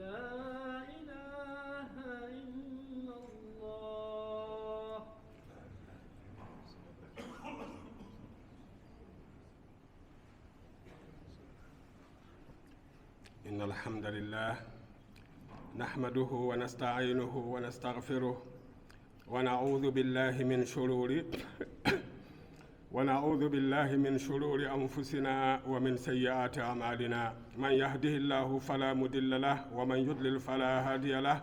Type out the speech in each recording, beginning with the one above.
لا إله إلا الله. إن الحمد لله نحمده ونستعينه ونستغفره ونعوذ بالله من شرور أنفسنا ومن سيئات أعمالنا. من يهده الله فلا مضل له ومن يضلل فلا هادي له،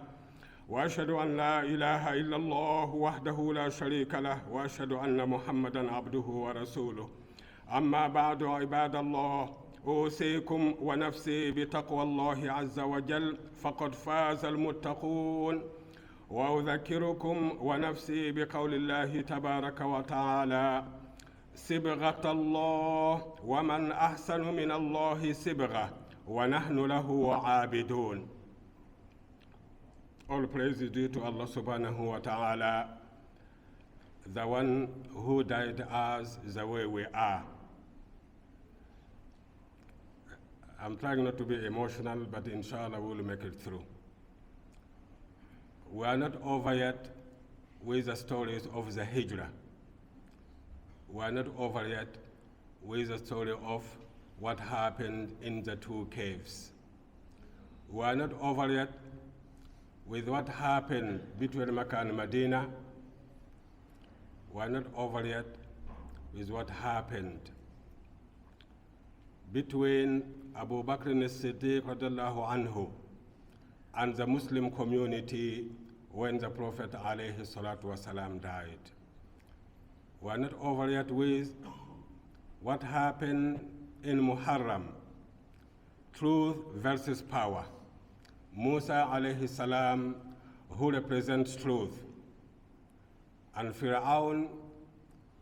وأشهد أن لا إله إلا الله وحده لا شريك له، وأشهد أن محمدا عبده ورسوله. أما بعد عباد الله، أوصيكم ونفسي بتقوى الله عز وجل، فقد فاز المتقون. وأذكركم ونفسي بقول الله تبارك وتعالى: صبغة الله، ومن أحسن من الله صبغة، ونحن له عابدون. All praise is due to Allah subhanahu wa ta'ala, the one who died us the way we are. I'm trying not to be emotional, but inshallah we'll make it through. We are not over yet with the stories of the Hijrah. We are not over yet with the story of what happened in the two caves. We are not over yet with what happened between Mecca and Medina. We are not over yet with what happened between Abu Bakr as-Siddiq radiallahu anhu and the Muslim community when the Prophet alayhi salatu wasalam died. We are not over yet with what happened in Muharram, truth versus power. Musa alayhi salam, who represents truth, and Fir'aun,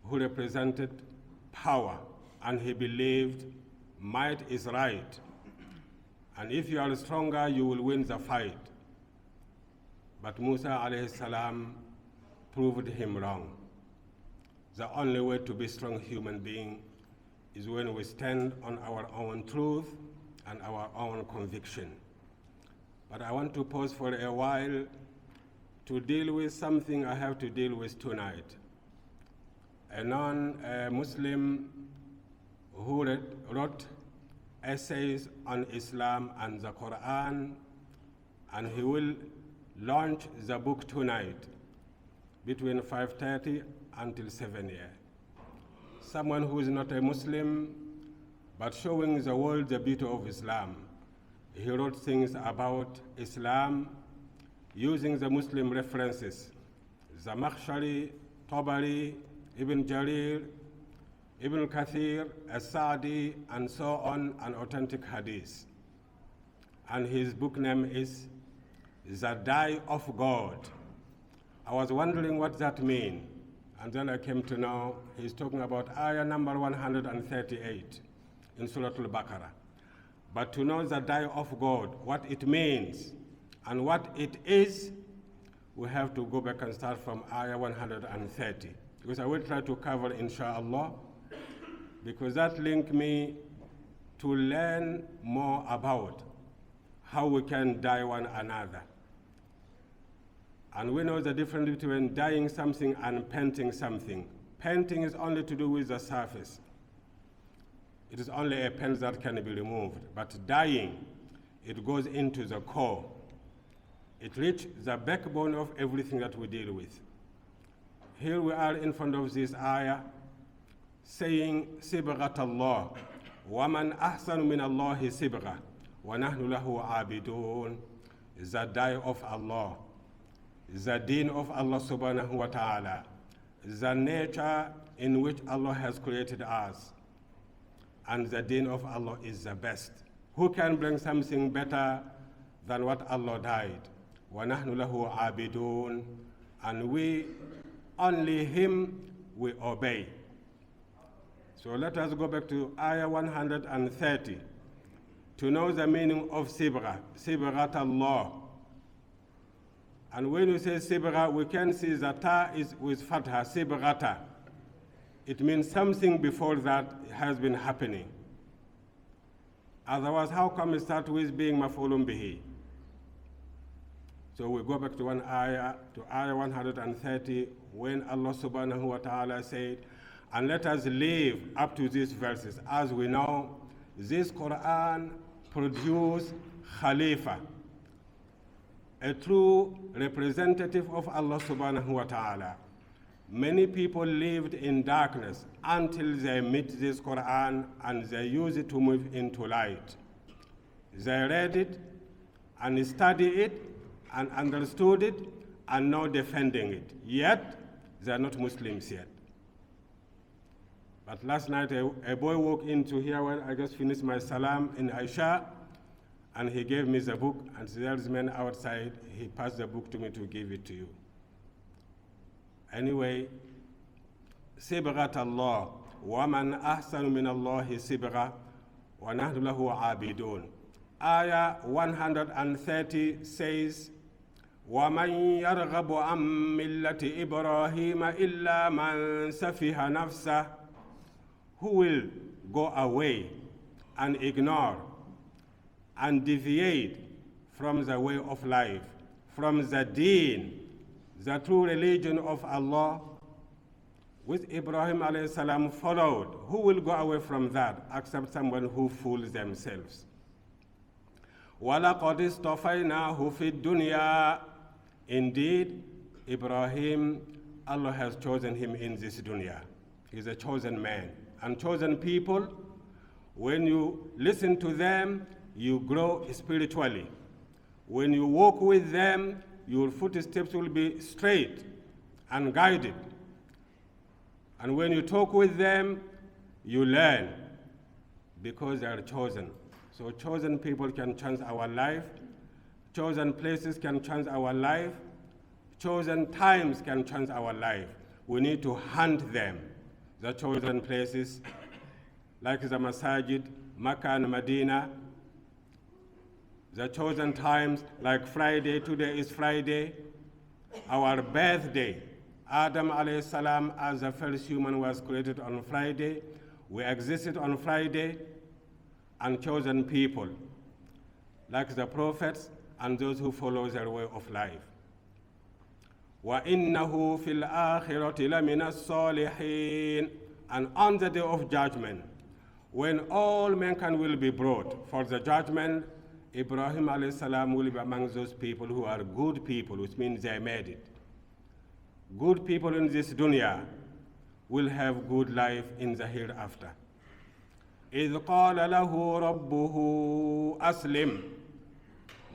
who represented power, and he believed might is right, and if you are stronger, you will win the fight. But Musa alayhi salam proved him wrong. The only way to be a strong human being is when we stand on our own truth and our own conviction. But I want to pause for a while to deal with something I have to deal with tonight. A non-Muslim who wrote essays on Islam and the Quran, and he will launch the book tonight between 5:30 until 7 a.m. Someone who is not a Muslim, but showing the world the beauty of Islam. He wrote things about Islam using the Muslim references: Zamakhshari, Tabari, Ibn Jarir, Ibn Kathir, As-Sa'di, and so on, an authentic hadith. And his book name is The Day of God. I was wondering what that means, and then I came to know he's talking about ayah number 138 in Surah Al-Baqarah. But to know the Day of God, what it means and what it is, we have to go back and start from ayah 130, because I will try to cover inshallah, because that linked me to learn more about how we can die one another. And we know the difference between dyeing something and painting something. Painting is only to do with the surface. It is only a paint that can be removed. But dyeing, it goes into the core. It reaches the backbone of everything that we deal with. Here we are in front of this ayah, saying, Sibghat Allah, وَمَنْ أَحْسَنُ مِنَ اللَّهِ سِبْغَةً وَنَحْنُ لَهُ عَابِدُونَ. The day of Allah, the deen of Allah subhanahu wa ta'ala, the nature in which Allah has created us, and the deen of Allah is the best. Who can bring something better than what Allah died? وَنَحْنُ لَهُ عَابِدُونَ. And we, only Him, we obey. So let us go back to ayah 130 to know the meaning of Sibgha, Sibghat Allah. And when we say Sibgha, we can see that ta is with fatha, Sibghata. It means something before that has been happening. Otherwise, how come it start with being maf'ulun bihi? So we go back to ayah 130, when Allah subhanahu wa ta'ala said, and let us live up to these verses. As we know, this Quran produced Khalifa, a true representative of Allah subhanahu wa ta'ala. Many people lived in darkness until they met this Quran and they used it to move into light. They read it and studied it and understood it and now defending it. Yet, they are not Muslims yet. But last night, a boy walked into here when I just finished my salam in Aisha, and he gave me the book, and there's a man outside, he passed the book to me to give it to you. Anyway, صبغة الله ومن أحسن من الله صبغة ونحن له عابدون. Ayah 130 says, وَمَنْ يَرْغَبُ عَنْ مِلَّةِ إِبْرَاهِيمَ إِلَّا مَنْ سَفِهَ نَفْسَهُ. Who will go away and ignore and deviate from the way of life, from the deen, the true religion of Allah, which Ibrahim alayhi salam followed? Who will go away from that except someone who fools themselves? وَلَقَدْ اصْطَفَيْنَاهُ فِي الدُّنْيَا. Indeed, Ibrahim, Allah has chosen him in this dunya. He's a chosen man. And chosen people, when you listen to them, you grow spiritually. When you walk with them, your footsteps will be straight and guided. And when you talk with them, you learn because they are chosen. So chosen people can change our life. Chosen places can change our life. Chosen times can change our life. We need to hunt them, the chosen places, like the Masajid, Makkah and Medina. The chosen times, like Friday, today is Friday, our birthday. Adam alayhi salam, as the first human, was created on Friday. We existed on Friday, and chosen people, like the prophets and those who follow their way of life. وَإِنَّهُ فِي الْآخِرَةِ لَمِنَ الصَّالِحِينَ. And on the day of judgment, when all mankind will be brought for the judgment, Ibrahim alayhi salam will be among those people who are good people, which means they made it. Good people in this dunya will have good life in the hereafter. إِذْ قَالَ لَهُ رَبُّهُ أَسْلِمْ.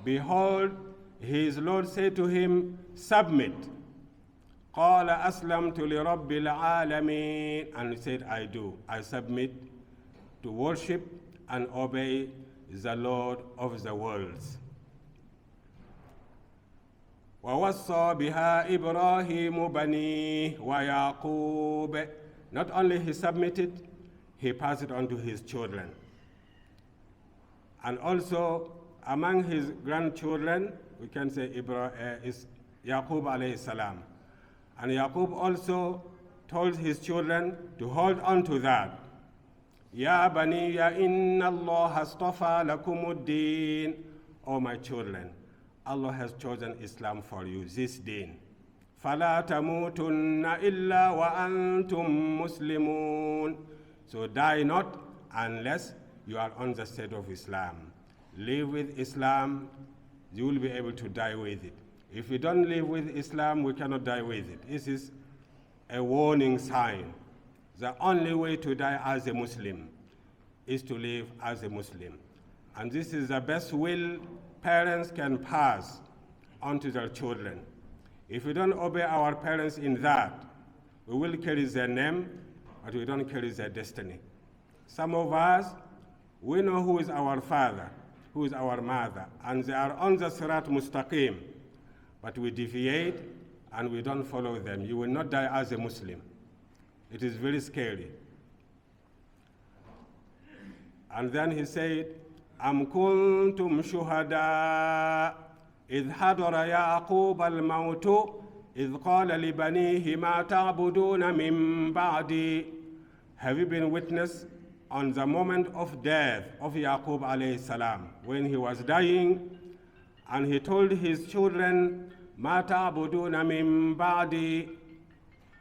Behold, his Lord said to him, submit. قَالَ أَسْلَمْتُ لِرَبِّ الْعَالَمِينَ. And he said, I do. I submit to worship and obey the Lord of the worlds. وَوَصَّى بِهَا إِبْرَاهِيمُ بَنِيهِ وَيَعْقُوبَ. Not only he submitted, he passed it on to his children. And also, among his grandchildren, we can say is Yaqub alayhi salam. And Yaqub also told his children to hold on to that. Ya baniya inna Allah astafa lakumuddin. O my children, Allah has chosen Islam for you, this deen. فَلَا تَمُوتُنَّ إِلَّا وَأَنْتُمْ مُسْلِمُونَ. So die not unless you are on the state of Islam. Live with Islam, you will be able to die with it. If you don't live with Islam, we cannot die with it. This is a warning sign. The only way to die as a Muslim is to live as a Muslim. And this is the best will parents can pass on to their children. If we don't obey our parents in that, we will carry their name, but we don't carry their destiny. Some of us, we know who is our father, who is our mother, and they are on the Sirat Mustaqim, but we deviate and we don't follow them. You will not die as a Muslim. It is very scary. And then he said, أَمْ كُنْتُمْ شُهَدَاءَ إِذْ حَضَرَ يَعْقُوبَ الْمَوْتُ إِذْ قَالَ لِبَنِيهِ مَا تَعْبُدُونَ مِنْ بَعْدِي. Have you been witness on the moment of death of Yaqub alayhi salam, when he was dying, And he told his children, مَا تَعْبُدُونَ مِن بَعْدِي,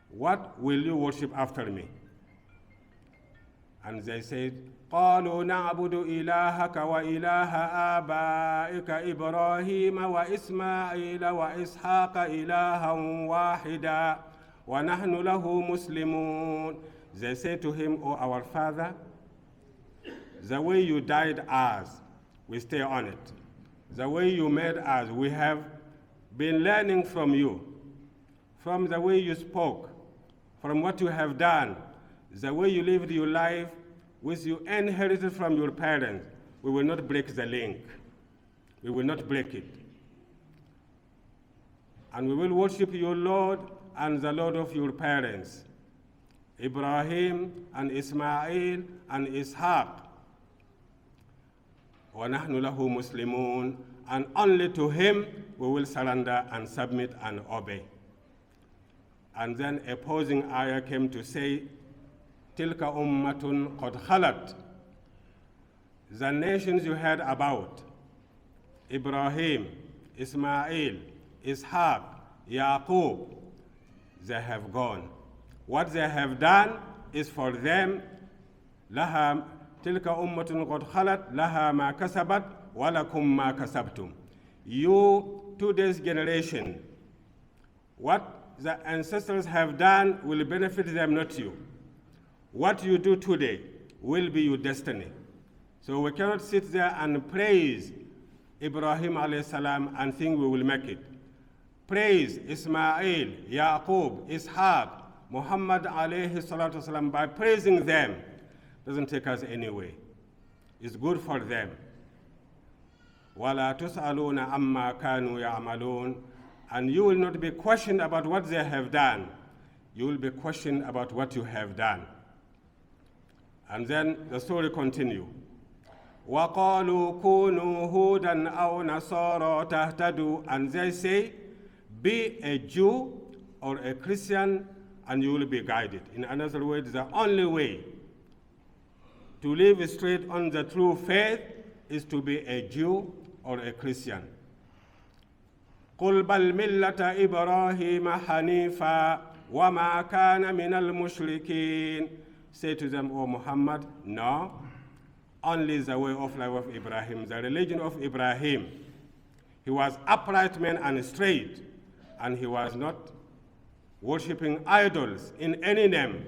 what will you worship after me? And they said, قالوا نعبد إلهك وإله آبائك إبراهيم وإسماعيل وإسحاق إلها واحدا ونحن له مسلمون. They said to him, O our father, the way you died us, we stay on it. The way you made us, we have been learning from you, from the way you spoke, from what you have done, the way you lived your life, which you inherited from your parents. We will not break the link. We will not break it. And we will worship your Lord and the Lord of your parents, Ibrahim and Ismail and Ishaq. وَنَحْنُ لَهُ مُسْلِمُونَ, and only to him we will surrender and submit and obey. And then a opposing ayah came to say, تِلْكَ أُمَّةٌ قَدْ خَلَتْ. The nations you heard about, Ibrahim, Ismail, Ishaq, Yaqub, they have gone. What they have done is for them, لَهَا تِلْكَ أُمَّةٌ قَدْ خَلَتْ لَهَا مَا كَسَبَتْ وَلَكُمْ مَا كَسَبْتُمْ. You, today's generation, what the ancestors have done will benefit them, not you. What you do today will be your destiny. So we cannot sit there and praise Ibrahim alayhi salam and think we will make it. Praise Ismail, Yaqub, Ishaq, Muhammad alayhi salatu wasalam by praising them doesn't take us anywhere. It's good for them. وَلَا تُسْأَلُونَ عَمَّا كَانُوا يَعْمَلُونَ. And you will not be questioned about what they have done. You will be questioned about what you have done. And then the story continues. وَقَالُوا كُونُوا هُودًا أَوْ نَصَارَىٰ تَهْتَدُوا. And they say, be a Jew or a Christian and you will be guided. In another words, the only way to live straight on the true faith is to be a Jew or a Christian. قُلْ بَلْ مِلَّةَ إِبْرَاهِيمَ حَنِيفًا وَمَا كَانَ مِنَ الْمُشْرِكِينَ. Say to them, O Muhammad, no, only the way of life of Ibrahim, the religion of Ibrahim. He was upright man and straight, and he was not worshipping idols in any name.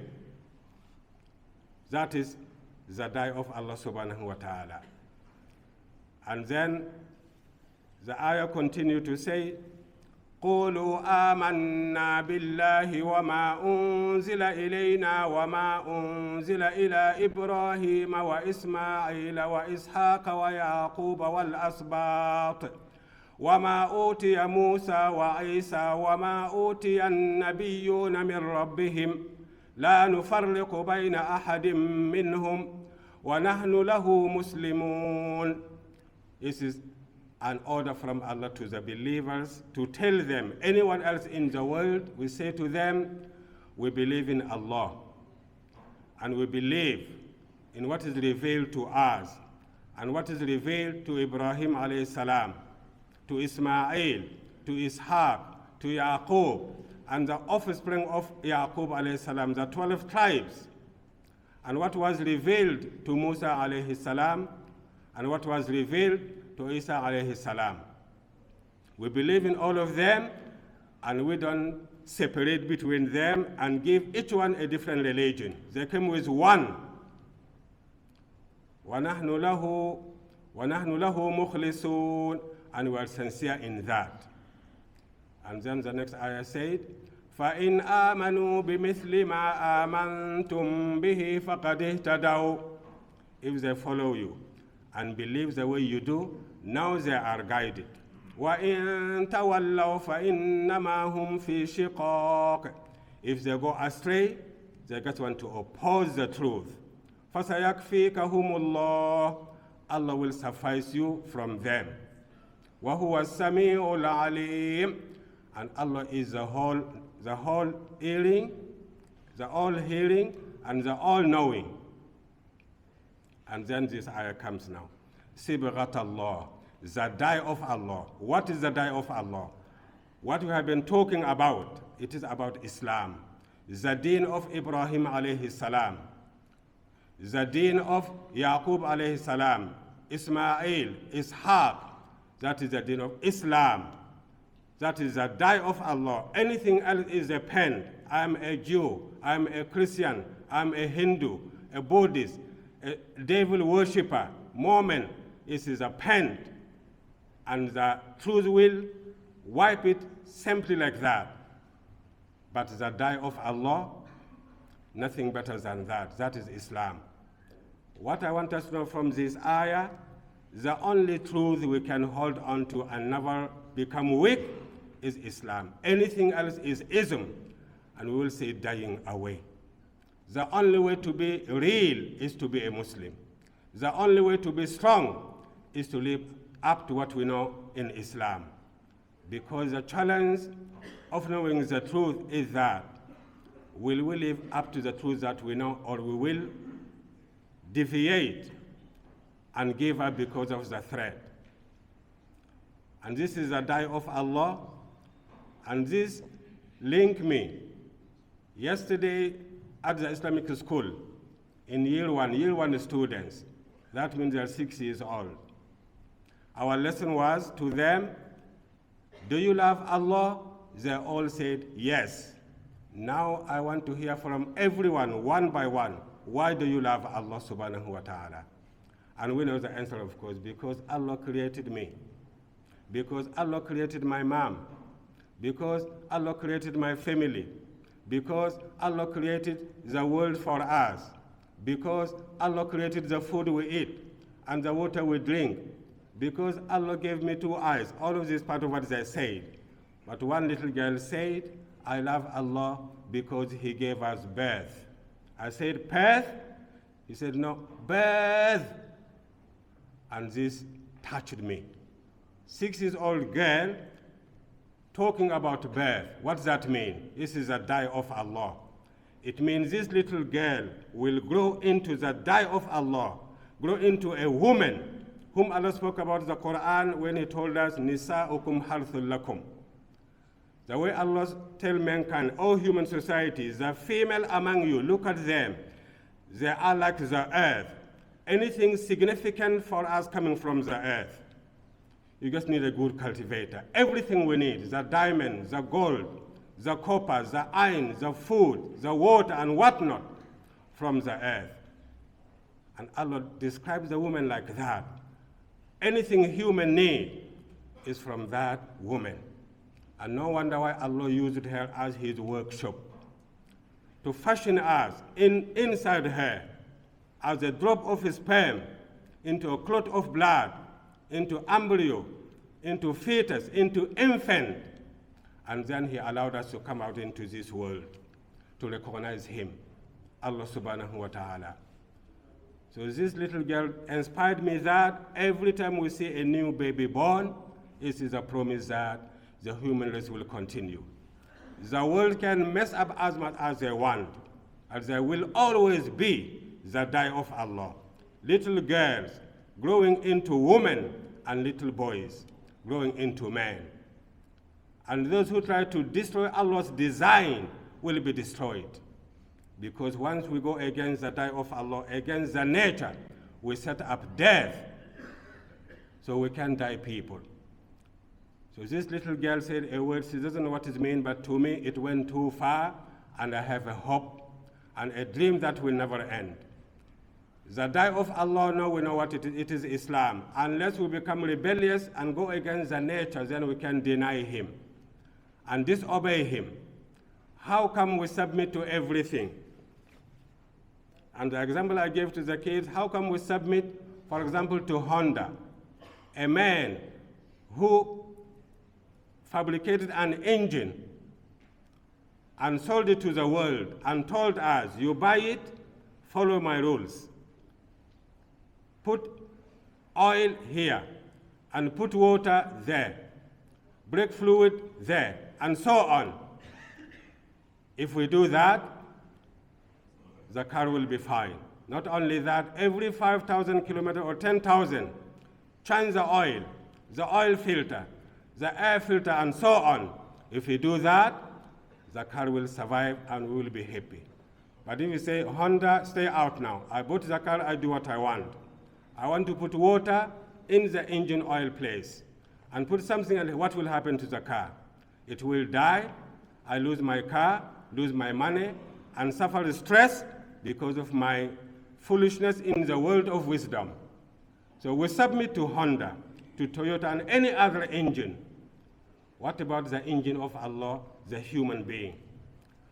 That is the day of Allah subhanahu wa ta'ala. And then the ayah continued to say, قولوا آمنا بالله وما أنزل إلينا وما أنزل إلى إبراهيم وإسماعيل وإسحاق ويعقوب والأسباط وما أوتي موسى وعيسى وما أوتي النبيون من ربهم لا نفرق بين أحد منهم ونحن له مسلمون. This is an order from Allah to the believers to tell them, anyone else in the world, we say to them, we believe in Allah and we believe in what is revealed to us and what is revealed to Ibrahim alayhi salam, to Ismail, to Ishaq, to Yaqub, and the offspring of Yaqub alayhi salam, the 12 tribes, and what was revealed to Musa alayhi salam, and what was revealed to Isa alayhi salam. We believe in all of them, and we don't separate between them and give each one a different religion. They came with one. وَنَحْنُ لَهُ مُخْلِصُونَ. And we are sincere in that. And then the next ayah said, فَإِنْ آمَنُوا بِمِثْلِ مَا آمَنْتُمْ بِهِ فَقَدْ اهْتَدَوْا. If they follow you and believe the way you do, now they are guided. وَإِن تَوَلَّوْا فَإِنَّمَا هُمْ فِي شِقَاقٍ. If they go astray, they just want to oppose the truth. فَسَيَكْفِيكَهُمُ اللَّهُ. Allah will suffice you from them. وَهُوَ السَّمِيعُ الْعَلِيمُ. And Allah is the whole hearing, and the all-knowing. And then this ayah comes now. صِبْغَةَ اللَّهِ. The die of Allah. What is the die of Allah? What we have been talking about, it is about Islam. The deen of Ibrahim alayhi salam. The deen of Yaqub alayhi salam. Ismail, Ishaq. That is the deen of Islam. That is the die of Allah. Anything else is a pen. I'm a Jew. I'm a Christian. I'm a Hindu, a Buddhist, a devil worshipper, Mormon. It is a pen. And the truth will wipe it simply like that. But the die of Allah, nothing better than that. That is Islam. What I want us to know from this ayah, the only truth we can hold on to and never become weak is Islam. Anything else is ism, and we will say dying away. The only way to be real is to be a Muslim. The only way to be strong is to live up to what we know in Islam. Because the challenge of knowing the truth is that will we live up to the truth that we know, or we will deviate and give up because of the threat. And this is the die of Allah, and this linked me yesterday at the Islamic school in year one students. That means they're 6 years old. Our lesson was to them, do you love Allah? They all said yes. Now I want to hear from everyone, one by one, why do you love Allah subhanahu wa ta'ala? And we know the answer, of course, because Allah created me, because Allah created my mom, because Allah created my family, because Allah created the world for us, because Allah created the food we eat and the water we drink, because Allah gave me 2 eyes. All of this part of what they said. But one little girl said, I love Allah because He gave us birth. I said, birth? He said, no, birth. And this touched me. 6-year-old girl talking about birth. What does that mean? This is a die of Allah. It means this little girl will grow into the die of Allah, grow into a woman whom Allah spoke about in the Quran when He told us, Nisa'ukum harthul lakum. The way Allah tells mankind, all human societies, the female among you, look at them. They are like the earth. Anything significant for us coming from the earth, you just need a good cultivator. Everything we need, the diamond, the gold, the copper, the iron, the food, the water, and whatnot, from the earth. And Allah describes the woman like that. Anything human need is from that woman. And no wonder why Allah used her as His workshop to fashion us inside her as a drop of sperm into a clot of blood, into embryo, into fetus, into infant. And then He allowed us to come out into this world to recognize Him, Allah subhanahu wa ta'ala. So this little girl inspired me that every time we see a new baby born, it is a promise that the human race will continue. The world can mess up as much as they want, and there will always be the die of Allah. Little girls growing into women, and little boys growing into men. And those who try to destroy Allah's design will be destroyed. Because once we go against the die of Allah, against the nature, we set up death. So we can die people. So this little girl said a word, she doesn't know what it means, but to me it went too far, and I have a hope and a dream that will never end. The die of Allah, no, we know what it is. It is Islam. Unless we become rebellious and go against the nature, then we can deny Him and disobey Him. How come we submit to everything? And the example I gave to the kids, how come we submit, for example, to Honda, a man who fabricated an engine and sold it to the world and told us, you buy it, follow my rules. Put oil here and put water there, brake fluid there, and so on. If we do that, the car will be fine. Not only that, every 5,000 kilometers or 10,000, change the oil the oil filter, the air filter, and so on. If you do that, the car will survive and we will be happy. But if you say, Honda, stay out now. I bought the car, I do what I want. I want to put water in the engine oil place and put something else, what will happen to the car? It will die. I lose my car, lose my money, and suffer stress because of my foolishness in the world of wisdom. So we submit to Honda, to Toyota, and any other engine. What about the engine of Allah, the human being?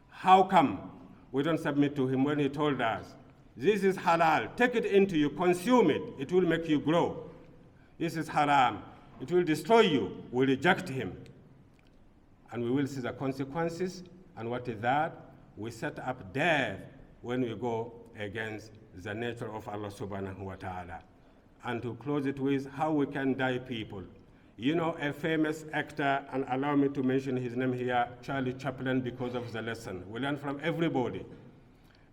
How come we don't submit to him when he told us, this is halal, take it into you, consume it, it will make you grow. This is haram, it will destroy you. We reject him. And we will see the consequences. And what is that? We set up death when we go against the nature of Allah subhanahu wa ta'ala. And to close it with how we can die people. You know, a famous actor, and allow me to mention his name here, Charlie Chaplin, because of the lesson. We learn from everybody.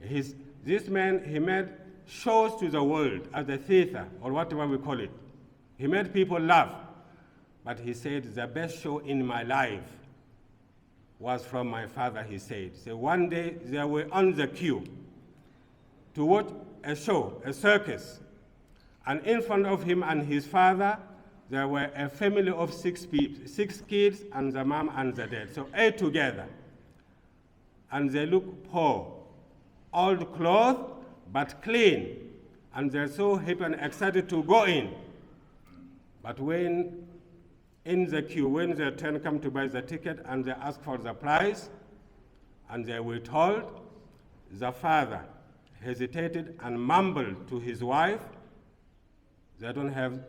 This man, he made shows to the world as a theater, or whatever we call it. He made people laugh. But he said, the best show in my life was from my father, he said. So one day, they were on the queue to watch a show, a circus. And in front of him and his father, there were a family of 6 people, 6 kids and the mom and the dad. So 8 together. And they look poor, old clothes, but clean. And they're so happy and excited to go in. But when in the queue, when their turn come to buy the ticket and they ask for the price, and they were told, the father hesitated and mumbled to his wife, they don't have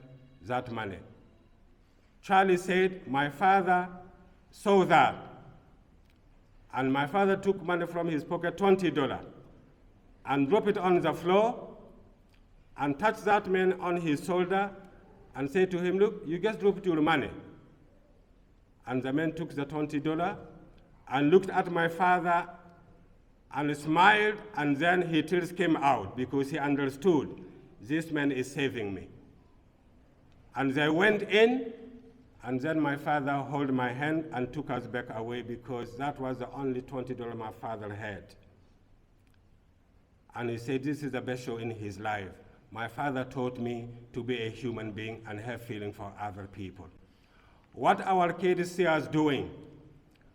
that money. Charlie said, my father saw that. And my father took money from his pocket, $20, and dropped it on the floor, and touched that man on his shoulder, and said to him, look, you just dropped your money. And the man took the $20 and looked at my father and smiled, and then his tears came out because he understood, this man is saving me. And they went in, and then my father held my hand and took us back away because that was the only $20 my father had. And he said, this is the best show in his life. My father taught me to be a human being and have feeling for other people. What our kids see us doing,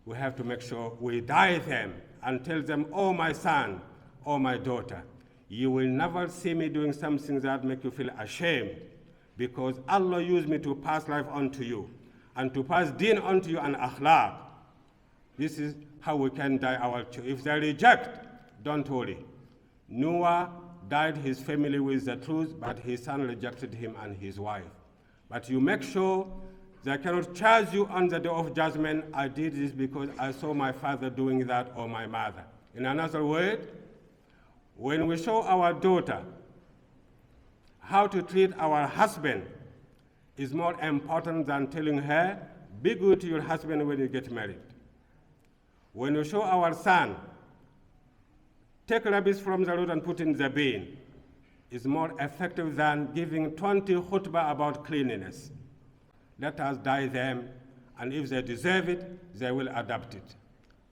we have to make sure we guide them and tell them, oh, my son, oh, my daughter, you will never see me doing something that make you feel ashamed, because Allah used me to pass life on to you and to pass deen on to you and akhlaq. This is how we can die our children. If they reject, don't worry. Noah died his family with the truth, but his son rejected him and his wife. But you make sure they cannot charge you on the day of judgment, I did this because I saw my father doing that or my mother. In another word, when we show our daughter how to treat our husband is more important than telling her, be good to your husband when you get married. When we show our son, take rubbish from the road and put in the bin, is more effective than giving 20 khutbah about cleanliness. Let us die them, and if they deserve it, they will adapt it.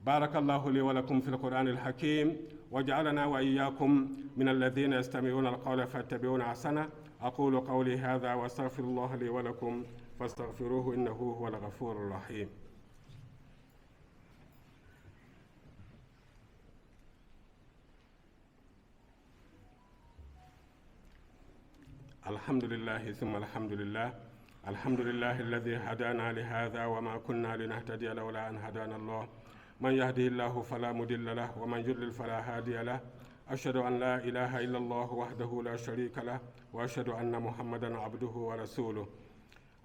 بارك الله لي ولكم في القرآن الحكيم وجعلنا وإياكم من الذين يستمعون القول فاتبعون أحسنه أقول قولي هذا واستغفر الله لي ولكم فاستغفروه إنه هو الغفور الرحيم. الحمد لله ثم الحمد لله الحمد لله الذي هدانا لهذا وما كنا لنهتدي لولا أن هدانا الله من يهده الله فلا مضل له ومن يضلل فلا هادي له أشهد أن لا إله إلا الله وحده لا شريك له وأشهد أن محمدا عبده ورسوله.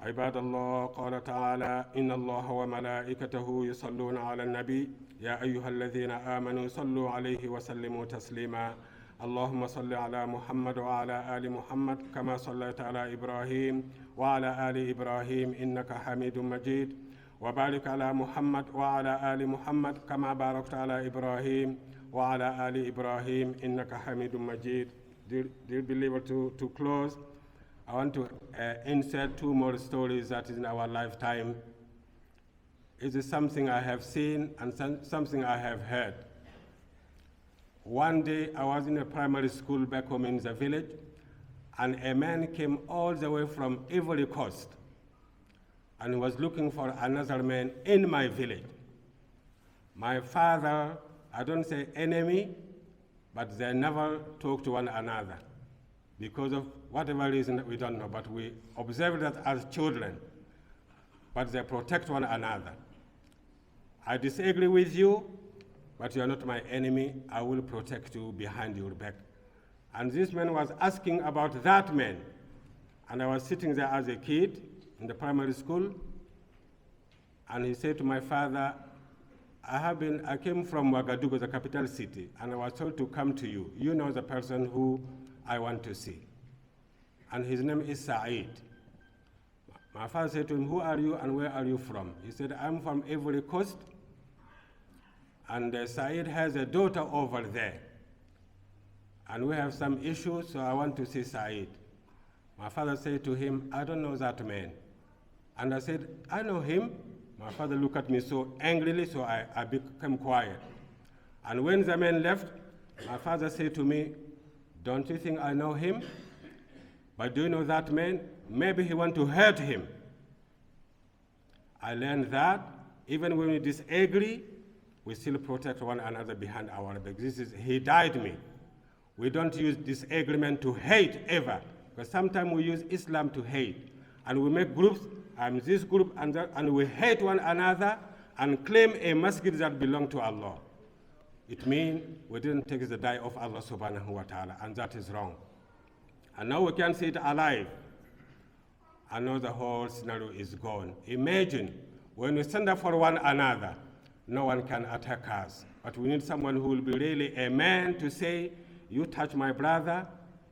عباد الله، قال تعالى إن الله وملائكته يصلون على النبي يا أيها الذين آمنوا صلوا عليه وسلموا تسليما. اللهم صل على محمد وعلى آل محمد كما صليت على إبراهيم وعلى آل إبراهيم إنك حميد مجيد، وبارك على محمد وعلى آل محمد كما باركت على إبراهيم وعلى آل إبراهيم إنك حميد مجيد. Dear believer, to close, I want to insert two more stories that is in our lifetime. It is something I have seen and something I have heard. One day I was in a primary school back home in the village, and a man came all the way from Ivory Coast and was looking for another man in my village. My father, I don't say enemy, but they never talk to one another because of whatever reason we don't know, but we observe that as children, but they protect one another. I disagree with you, but you are not my enemy. I will protect you behind your back. And this man was asking about that man. And I was sitting there as a kid in the primary school, and he said to my father, I came from Ouagadougou, the capital city, and I was told to come to you. You know the person who I want to see. And his name is Saeed. My father said to him, who are you and where are you from? He said, I'm from Ivory Coast, and Saeed has a daughter over there. And we have some issues, so I want to see Saeed. My father said to him, I don't know that man. And I said, I know him. My father looked at me so angrily, so I became quiet. And when the man left, my father said to me, don't you think I know him? But do you know that man? Maybe he want to hurt him. I learned that even when we disagree, we still protect one another behind our back. He died me. We don't use disagreement to hate ever, because sometimes we use Islam to hate. And we make groups, I'm this group and that, and we hate one another and claim a masjid that belongs to Allah. It means we didn't take the day of Allah subhanahu wa ta'ala, and that is wrong. And now we can see it alive. And now the whole scenario is gone. Imagine when we stand up for one another, no one can attack us. But we need someone who will be really a man to say, you touch my brother,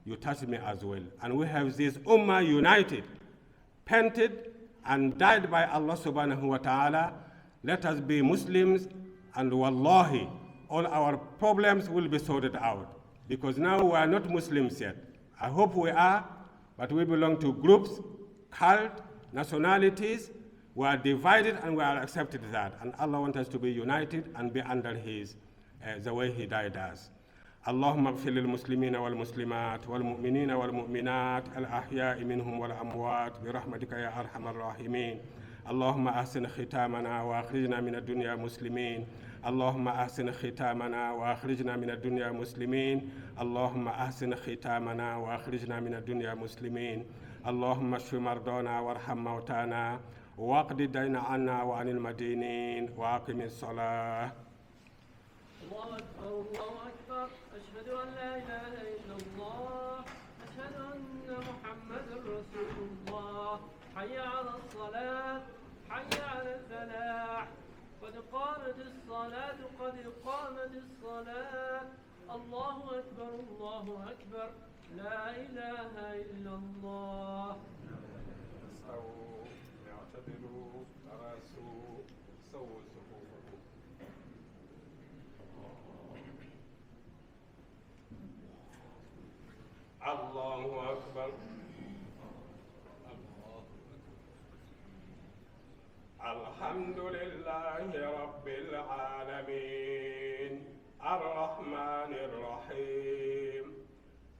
you touch me as well. And we have this ummah united, painted and died by Allah subhanahu wa ta'ala. Let us be Muslims, and wallahi, all our problems will be sorted out. Because now we are not Muslims yet. I hope we are, but we belong to groups, cult, nationalities. We are divided and we are accepted that. And Allah wants us to be united and be under His, the way He died us. اللهم اغفر للمسلمين والمسلمات والمؤمنين والمؤمنات الأحياء منهم والأموات برحمتك يا أرحم الراحمين. اللهم أحسن ختامنا وأخرجنا من الدنيا مسلمين. اللهم أحسن ختامنا وأخرجنا من الدنيا مسلمين. اللهم أحسن ختامنا وأخرجنا من الدنيا مسلمين. اللهم اشف مرضانا وارحم موتانا واقض الدين عنا وعن المدينين وأقم الصلاة. الله أكبر الله أكبر أشهد أن لا إله إلا الله أشهد أن محمد رسول الله حي على الصلاة حي على الفلاح قد قامت الصلاة قد قامت الصلاة الله أكبر الله أكبر لا إله إلا الله. استووا اعتدلوا تراسوا سووا صفوفكم. الله أكبر. الحمد لله رب العالمين الرحمن الرحيم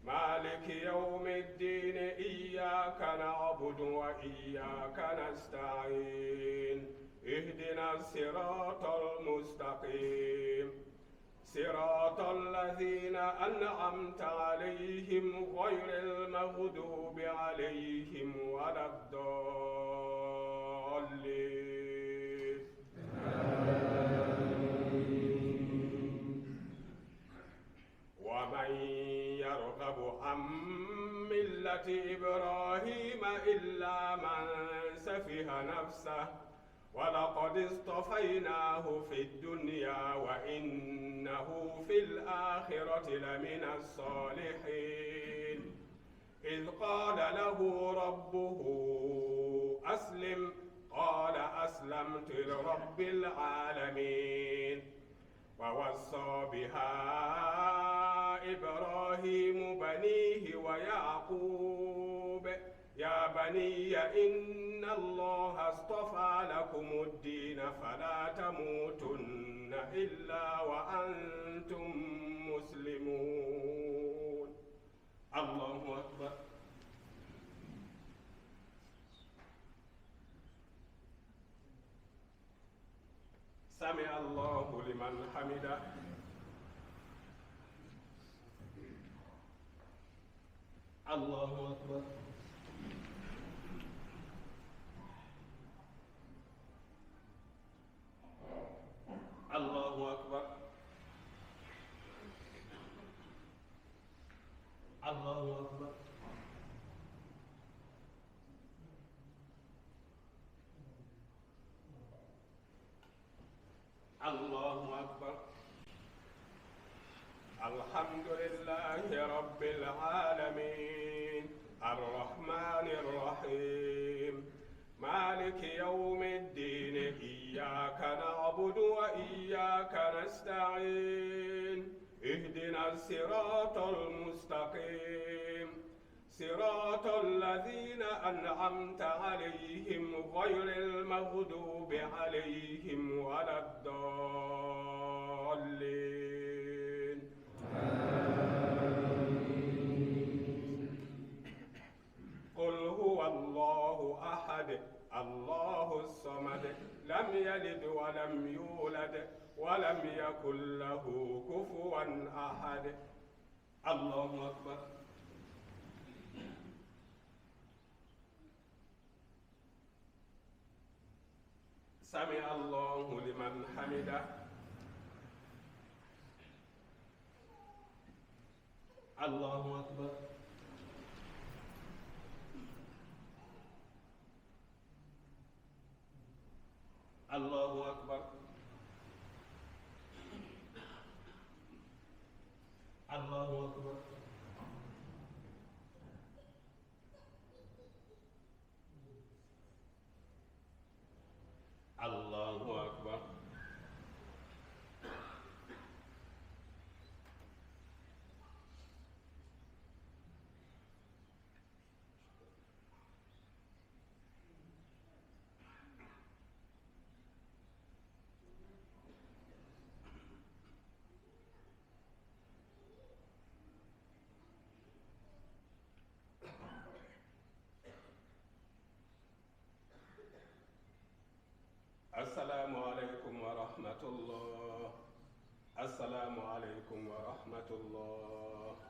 مالك يوم الدين إياك نعبد وإياك نستعين اهدنا الصراط المستقيم صراط الذين أنعمت عليهم غير المغضوب عليهم ولا الضالين. ومن يرغب عن ملة إبراهيم إلا من سفه نفسه ولقد اصطفيناه في الدنيا وإنه في الآخرة لمن الصالحين إذ قال له ربه أسلم قال أسلمت لرب العالمين ووصى بها إبراهيم بنيه ويعقوب بني إن الله اصطفى لكم الدين فلا تموتن إلا وأنتم مسلمون. الله أكبر. سمع الله لمن حمده. الله أكبر. الله أكبر. الله أكبر. الله أكبر. الحمد لله رب العالمين الرحمن الرحيم مالك يوم الدين إياك نعبد وإياك نستعين اهدنا الصراط المستقيم صراط الذين أنعمت عليهم غير المغضوب عليهم ولا الضالين. قل هو الله أحد الله الصمد لم يلد ولم يولد ولم يكن له كفوا أحد. الله أكبر. سمع الله لمن حمده. الله أكبر. الله أكبر. الله أكبر. الله أكبر. السلام عليكم ورحمة الله. السلام عليكم ورحمة الله.